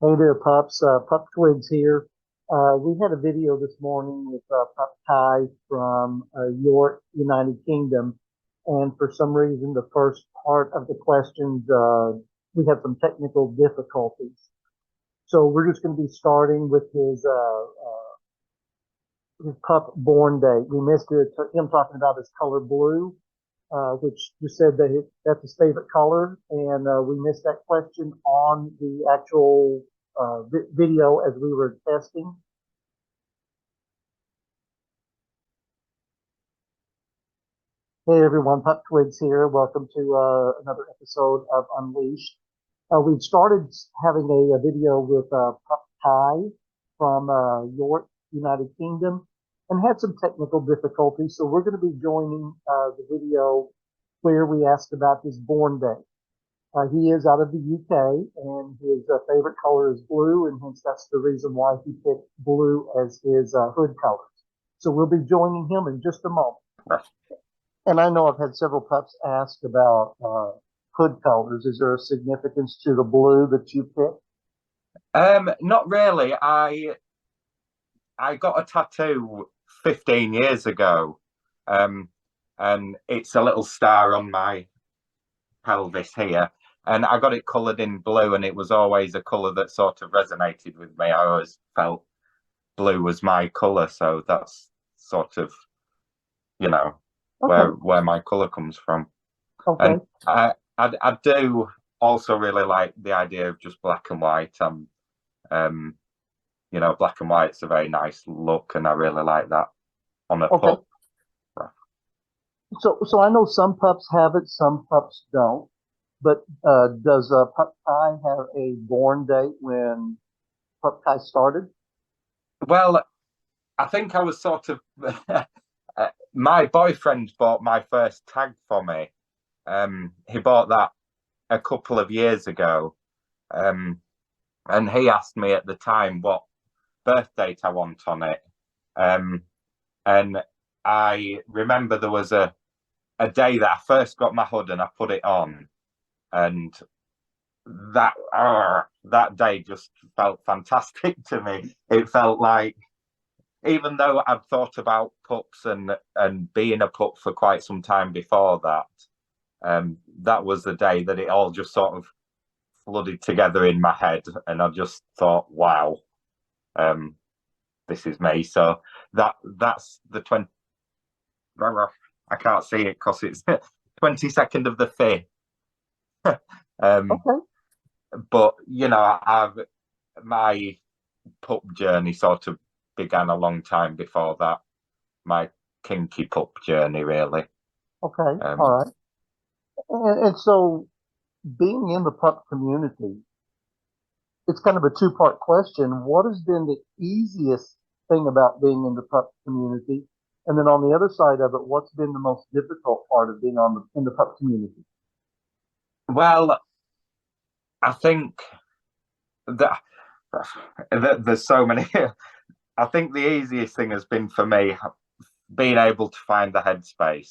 Hey there, pups. Pup Twigs here. We had a video this morning with Pup Kai from York, United Kingdom, and for some reason, the first part of the questions we had some technical difficulties. So we're just going to be starting with his pup born date. We missed it. Him talking about his color blue, which you said that that's his favorite color, and we missed that question on the actual video as we were testing. Hey everyone, Pup Twigs here. Welcome to another episode of Unleashed. We've started having a video with Pup Kai from York, United Kingdom, and had some technical difficulties. So we're going to be joining the video where we asked about his born date. He is out of the UK, and his favorite color is blue, and hence that's the reason why he picked blue as his hood color. So we'll be joining him in just a moment. And I know I've had several pups ask about hood colors. Is there a significance to the blue that you picked? Not really. I got a tattoo 15 years ago, and it's a little star on my pelvis here. And I got it coloured in blue, and it was always a colour that sort of resonated with me. I always felt blue was my colour, so that's sort of, you know, Okay. where my colour comes from. Okay. And I do also really like the idea of just black and white. Black and white's a very nice look, and I really like that on a Okay. pup. So I know some pups have it, some pups don't. But does Pup Kai have a born date when Pup Kai started? Well, I think I was sort of my boyfriend bought my first tag for me. He bought that a couple of years ago, and he asked me at the time what birth date I want on it. And I remember there was a day that I first got my hood and I put it on, and that day just felt fantastic to me. It felt like, even though I'd thought about pups and being a pup for quite some time before that, that was the day that it all just sort of flooded together in my head, and I just thought, wow, this is me. So that's the 20. I can't see it because it's 22nd of the 5th. Okay. But my pup journey sort of began a long time before that. My kinky pup journey, really. Okay. All right. And so being in the pup community, it's kind of a two-part question. What has been the easiest thing about being in the pup community? And then on the other side of it, what's been the most difficult part of being in the pup community? Well, I think that there's so many. I think the easiest thing has been for me being able to find the headspace.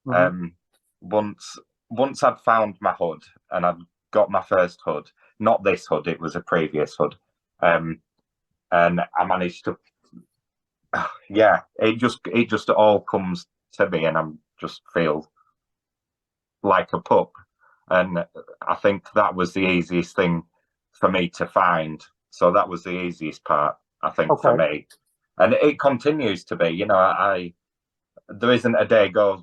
Mm-hmm. Once I'd found my hood and I'd got my first hood, not this hood, it was a previous hood, and I managed to, yeah, it just all comes to me, and I'm just feel like a pup, and I think that was the easiest thing for me to find. So that was the easiest part, I think, for Okay. me, and it continues to be. I there isn't a day goes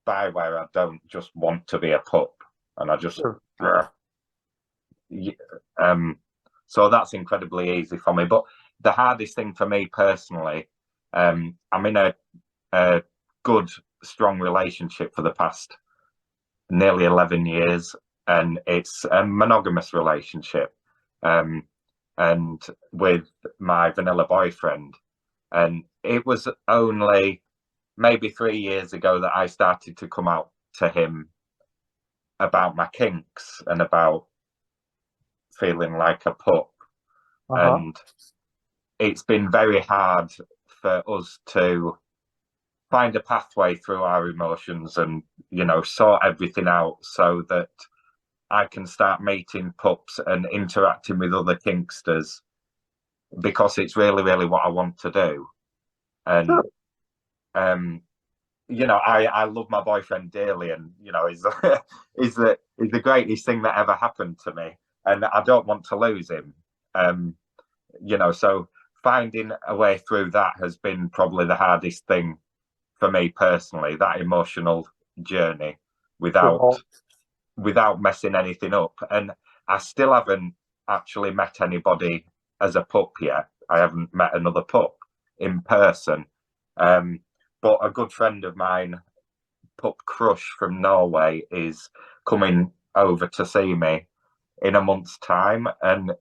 by where I don't just want to be a pup, and I just, Sure. so that's incredibly easy for me. But the hardest thing for me personally, I'm in a good, strong relationship for the past nearly 11 years, and it's a monogamous relationship, and with my vanilla boyfriend. And it was only maybe 3 years ago that I started to come out to him about my kinks and about feeling like a pup. Uh-huh. And it's been very hard for us to find a pathway through our emotions and, sort everything out so that I can start meeting pups and interacting with other kinksters, because it's really, really what I want to do. And Sure. I love my boyfriend dearly, and he's he's the greatest thing that ever happened to me, and I don't want to lose him. So finding a way through that has been probably the hardest thing for me personally. That emotional journey Sure. without messing anything up, and I still haven't actually met anybody as a pup yet. I haven't met another pup in person. But a good friend of mine, Pup Crush from Norway, is coming over to see me in a month's time, and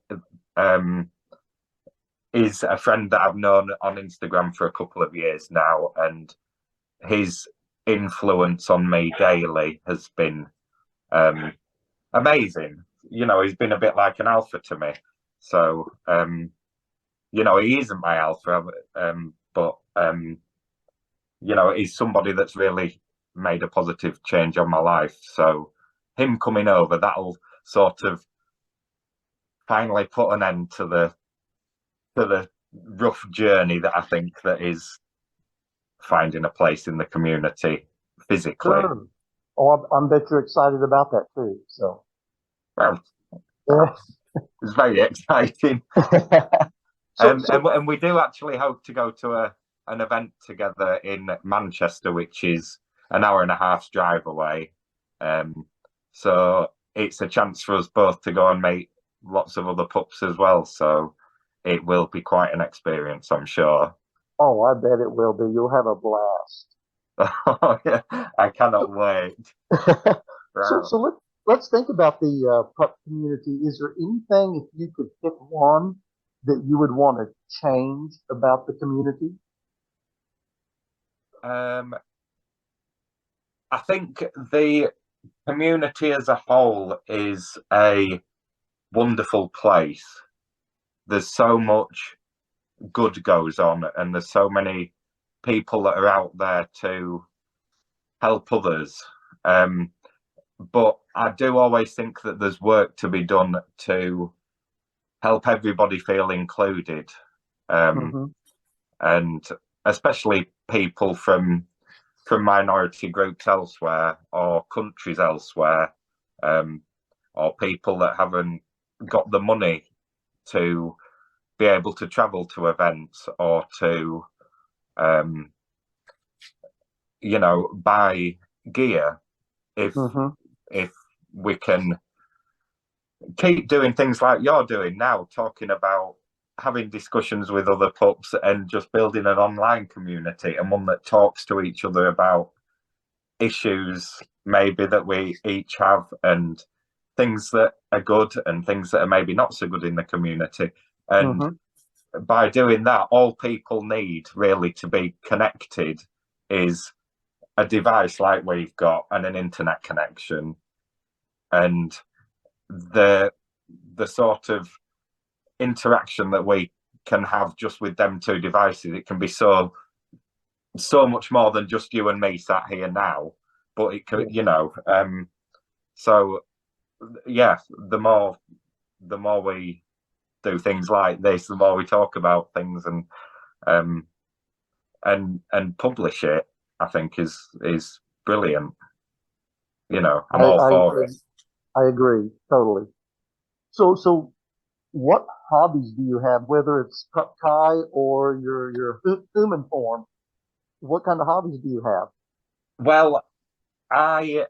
is a friend that I've known on Instagram for a couple of years now, and his influence on me daily has been amazing. He's been a bit like an alpha to me. So he isn't my alpha, but he's somebody that's really made a positive change on my life. So him coming over, that'll sort of finally put an end to the rough journey that I think that is finding a place in the community physically. Sure. Oh, I bet you're excited about that too. So, Well, yeah. it's very exciting. And we do actually hope to go to an event together in Manchester, which is an hour and a half's drive away. So it's a chance for us both to go and meet lots of other pups as well. So it will be quite an experience, I'm sure. Oh, I bet it will be. You'll have a blast. Oh, yeah, I cannot wait. Let's think about the pup community. Is there anything, if you could pick one, that you would want to change about the community? I think the community as a whole is a wonderful place. There's so much good goes on, and there's so many people that are out there to help others. But I do always think that there's work to be done to help everybody feel included, and especially people from minority groups elsewhere, or countries elsewhere, or people that haven't got the money to be able to travel to events, or to buy gear. If we can keep doing things like you're doing now, talking about having discussions with other pups, and just building an online community, and one that talks to each other about issues maybe that we each have, and things that are good and things that are maybe not so good in the community. And by doing that, all people need really to be connected is a device like we've got, and an internet connection, and the sort of interaction that we can have just with them two devices. It can be so much more than just you and me sat here now, but it could, so yeah, the more we do things like this, the more we talk about things, and publish it, I think is brilliant. I'm all for it. I agree totally. So what hobbies do you have, whether it's Pup Kai or your human form? What kind of hobbies do you have? Well, I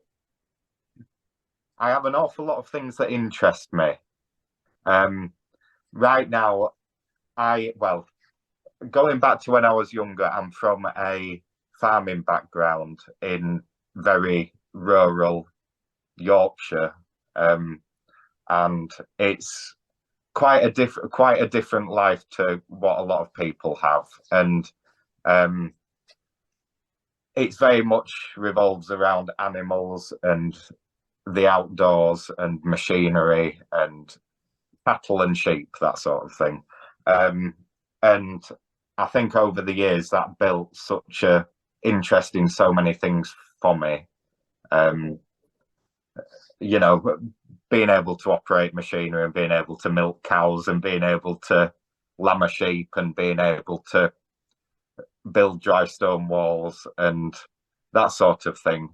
have an awful lot of things that interest me. Right now, going back to when I was younger, I'm from a farming background in very rural Yorkshire, and it's quite a different life to what a lot of people have, and it's very much revolves around animals and the outdoors and machinery and cattle and sheep, that sort of thing. And I think over the years that built such a interest in so many things for me. being able to operate machinery and being able to milk cows and being able to lamb a sheep and being able to build dry stone walls and that sort of thing.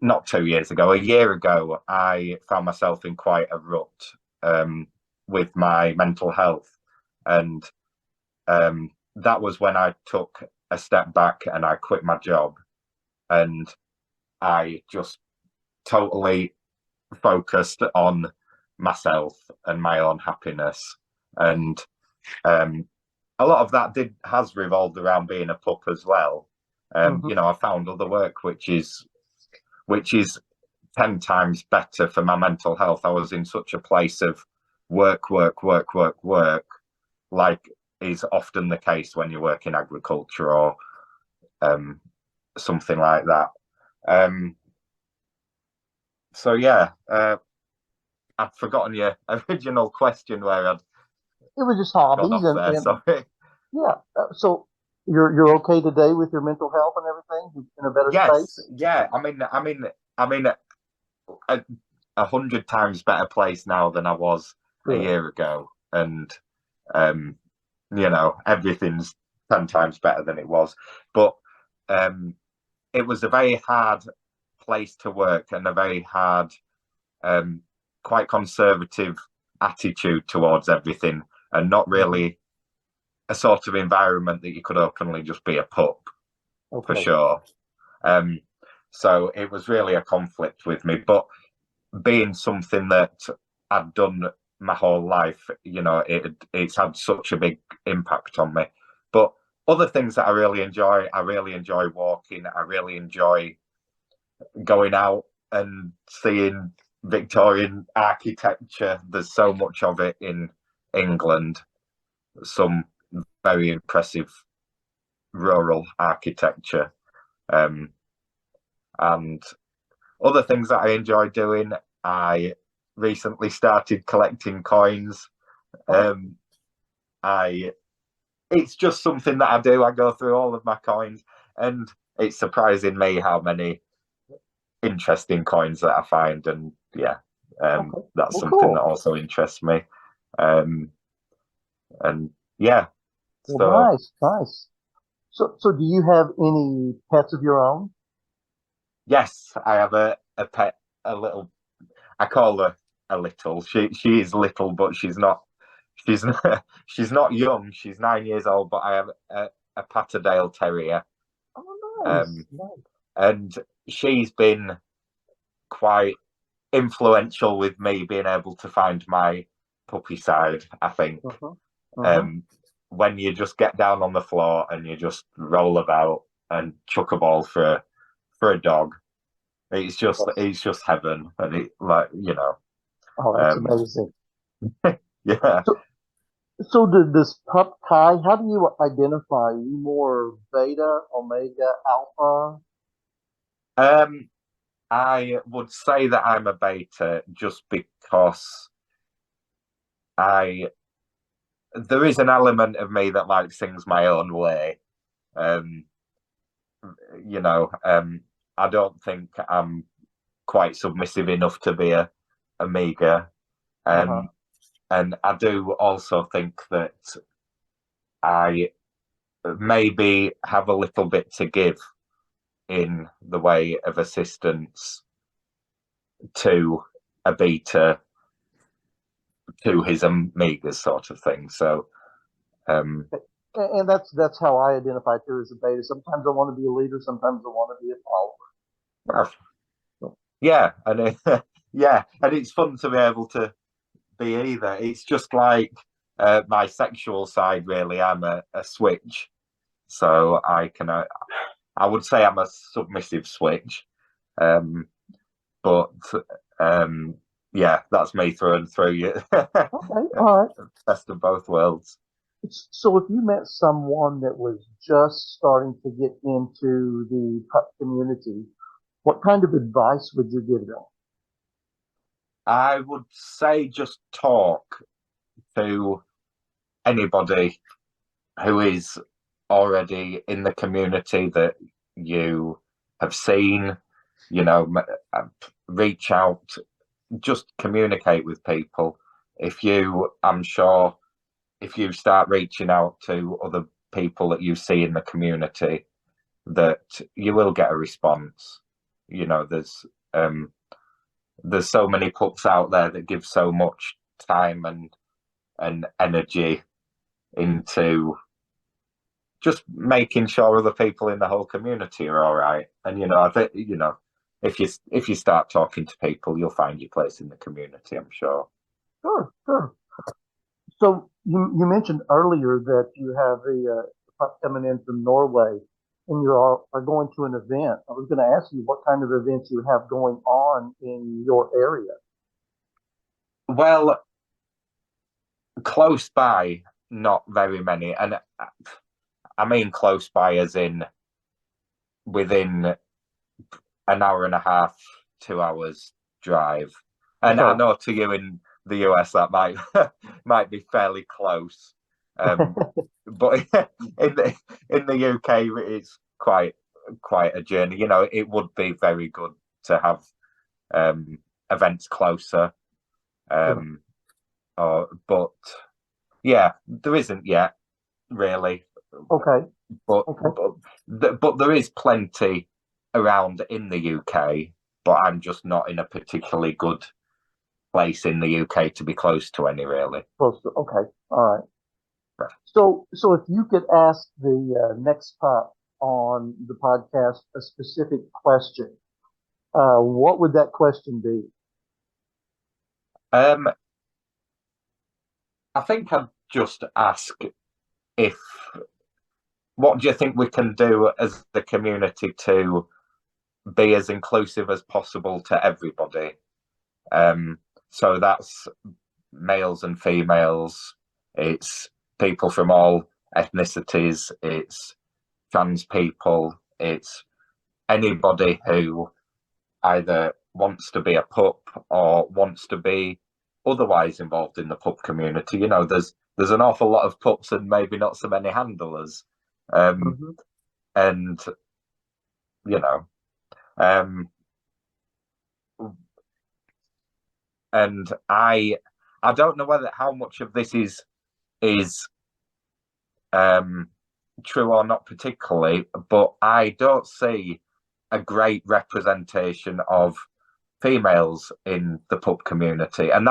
Not 2 years ago, a year ago, I found myself in quite a rut with my mental health. And that was when I took a step back and I quit my job. And I just totally focused on myself and my own happiness. And a lot of that has revolved around being a pup as well. You know, I found other work which is 10 times better for my mental health. I was in such a place of work, like is often the case when you work in agriculture or something like that. So yeah, I've forgotten your original question where I'd It was just gone hobbies, off there. Sorry. yeah. So you're okay today with your mental health and everything? You're in a better Yes, space? yeah. I mean, 100 times better place now than I was a Good. year ago, and you know, everything's 10 times better than it was. But it was a very hard place to work and a very hard, quite conservative attitude towards everything, and not really a sort of environment that you could openly just be a pup, for sure. So it was really a conflict with me, but being something that I'd done my whole life, you know, it's had such a big impact on me. But other things that I really enjoy walking. I really enjoy going out and seeing Victorian architecture. There's so much of it in England, some very impressive rural architecture. And other things that I enjoy doing, I recently started collecting coins. It's just something that I do. I go through all of my coins, and it's surprising me how many interesting coins that I find. And yeah, that's something that also interests me. And yeah, well, nice. So do you have any pets of your own? Yes, I have a pet, a little. I call her a little. She is little, but she's not. She's not. She's not young. She's 9 years old. But I have a Patterdale Terrier. Oh, nice. And she's been quite influential with me being able to find my puppy side. I think when you just get down on the floor and you just roll about and chuck a ball for a dog. It's just heaven, and it, like, you know. Oh, that's amazing. Yeah. So this Pup Kai, how do you identify? Are you more beta, omega, alpha? I would say that I'm a beta just because there is an element of me that likes things my own way. You know, I don't think I'm quite submissive enough to be a omega. And I do also think that I maybe have a little bit to give in the way of assistance to a beta, to his omegas, sort of thing. So, and that's how I identify too as a beta. Sometimes I want to be a leader, sometimes I want to be a follower. Yeah, and yeah, and it's fun to be able to be either. It's just like my sexual side, really. I'm a switch, so I would say I'm a submissive switch, but yeah, that's me through and through. You. Okay, all right. Best of both worlds. So if you met someone that was just starting to get into the pup community, what kind of advice would you give them? I would say just talk to anybody who is already in the community that you have seen. You know, reach out, just communicate with people. I'm sure, if you start reaching out to other people that you see in the community, that you will get a response. You know, there's so many pups out there that give so much time and energy into just making sure other people in the whole community are all right. And I think if you start talking to people, you'll find your place in the community, I'm sure. Sure, sure. So you mentioned earlier that you have a pup coming in from Norway, and you are going to an event. I was going to ask you what kind of events you have going on in your area. Well, close by, not very many, and I mean close by as in within an hour and a half, 2 hours drive. And I Okay. know to you in the US that might might be fairly close, but in the UK it's quite a journey. It would be very good to have events closer, Sure. but yeah, there isn't yet really. Okay. But Okay. but there is plenty around in the UK, but I'm just not in a particularly good place in the UK to be close to any, really. Close to, okay. All right. So if you could ask the next pup on the podcast a specific question, what would that question be? Um, I think I'd just ask if what do you think we can do as the community to be as inclusive as possible to everybody? So that's males and females, it's people from all ethnicities, it's trans people, it's anybody who either wants to be a pup or wants to be otherwise involved in the pup community. There's an awful lot of pups and maybe not so many handlers. Mhm. And you know, um, and I don't know whether how much of this is true or not particularly, but I don't see a great representation of females in the pup community. And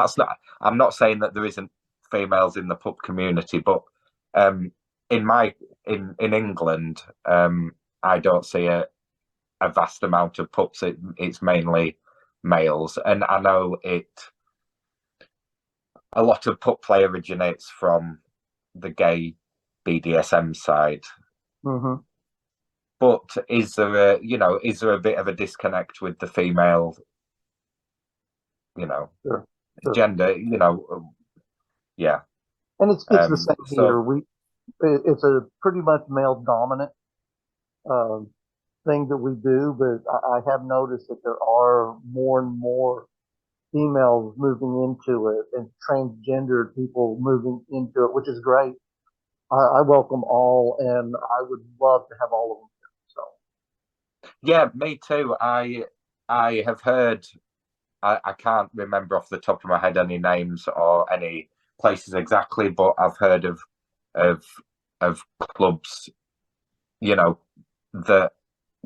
I'm not saying that there isn't females in the pup community, but um, in England, I don't see a vast amount of pups. It's mainly males, and I know a lot of pup play originates from the gay BDSM side. Mhm. But is there a bit of a disconnect with the female, you know, Sure. Sure. gender, yeah. And it's the same here. So It's a pretty much male dominant um, thing that we do, but I have noticed that there are more and more females moving into it and transgender people moving into it, which is great. I welcome all, and I would love to have all of them. yeah, me too. I have heard. I can't remember off the top of my head any names or any places exactly, but I've heard of of clubs. That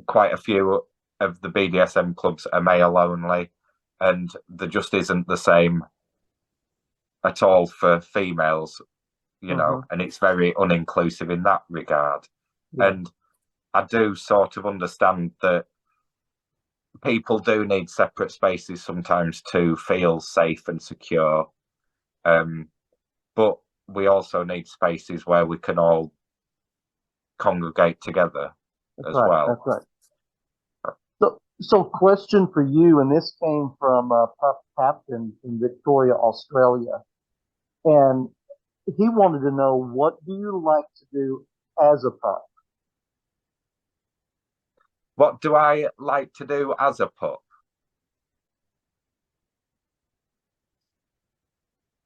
quite a few of the BDSM clubs are male only, and there just isn't the same at all for females. So, mhm. And it's very uninclusive in that regard. Yeah, And I do sort of understand that people do need separate spaces sometimes to feel safe and secure. Um, but we also need spaces where we can all congregate together that's as right. That's well. right. So question for you, and this came from Pup Captain in Victoria, Australia, and he wanted to know, what do you like to do as a pup? What do I like to do as a pup?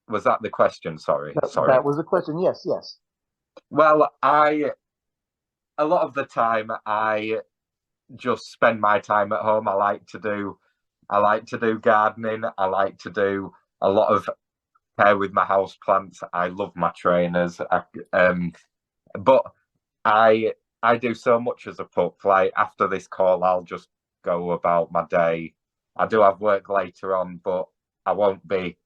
Was that the question? Sorry, That sorry. was a question. Yes, yes. Well, a lot of the time just spend my time at home. I like to do gardening. I like to do a lot of care with my house plants. I love my trainers. But I do so much as a pup. Like after this call, I'll just go about my day. I do have work later on, but I won't be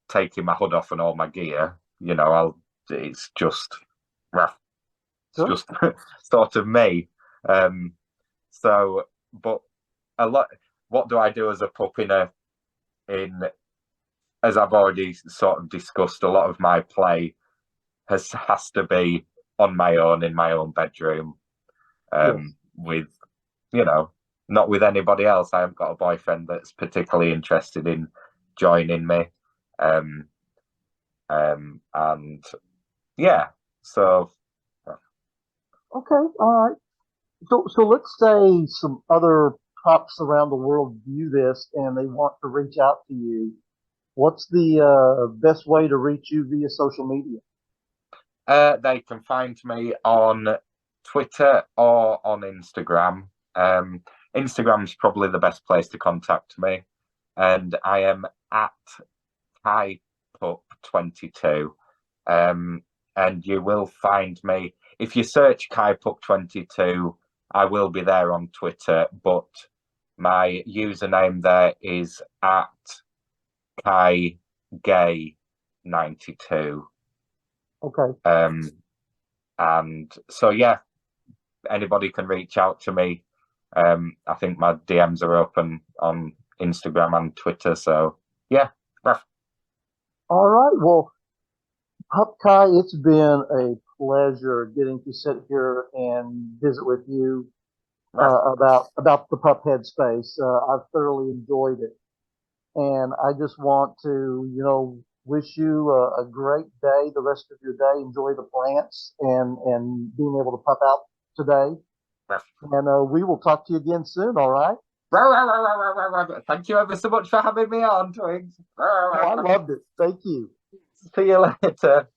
taking my hood off and all my gear. You know, it's just Sure. just sort of me. So, but a lot. What do I do as a pup in as I've already sort of discussed? A lot of my play has to be on my own in my own bedroom, Yes. with not with anybody else. I haven't got a boyfriend that's particularly interested in joining me, and yeah, so Okay. All right. So let's say some other pups around the world view this and they want to reach out to you. What's the best way to reach you via social media? they can find me on Twitter or on Instagram. Instagram's probably the best place to contact me, and I am at KaiPup22. And you will find me if you search KaiPup22. I will be there on Twitter, but my username there is at KaiGay92. Okay. And so yeah, anybody can reach out to me. I think my DMs are open on Instagram and Twitter. So yeah. All right. Well, Pup Kai, it's been a pleasure getting to sit here and visit with you about the pup headspace. I've thoroughly enjoyed it, and I just want to, wish you a great day, the rest of your day. Enjoy the plants and being able to pup out today. And we will talk to you again soon. All right. Thank you ever so much for having me on, Twigs. Oh, I loved it. Thank you. See you later.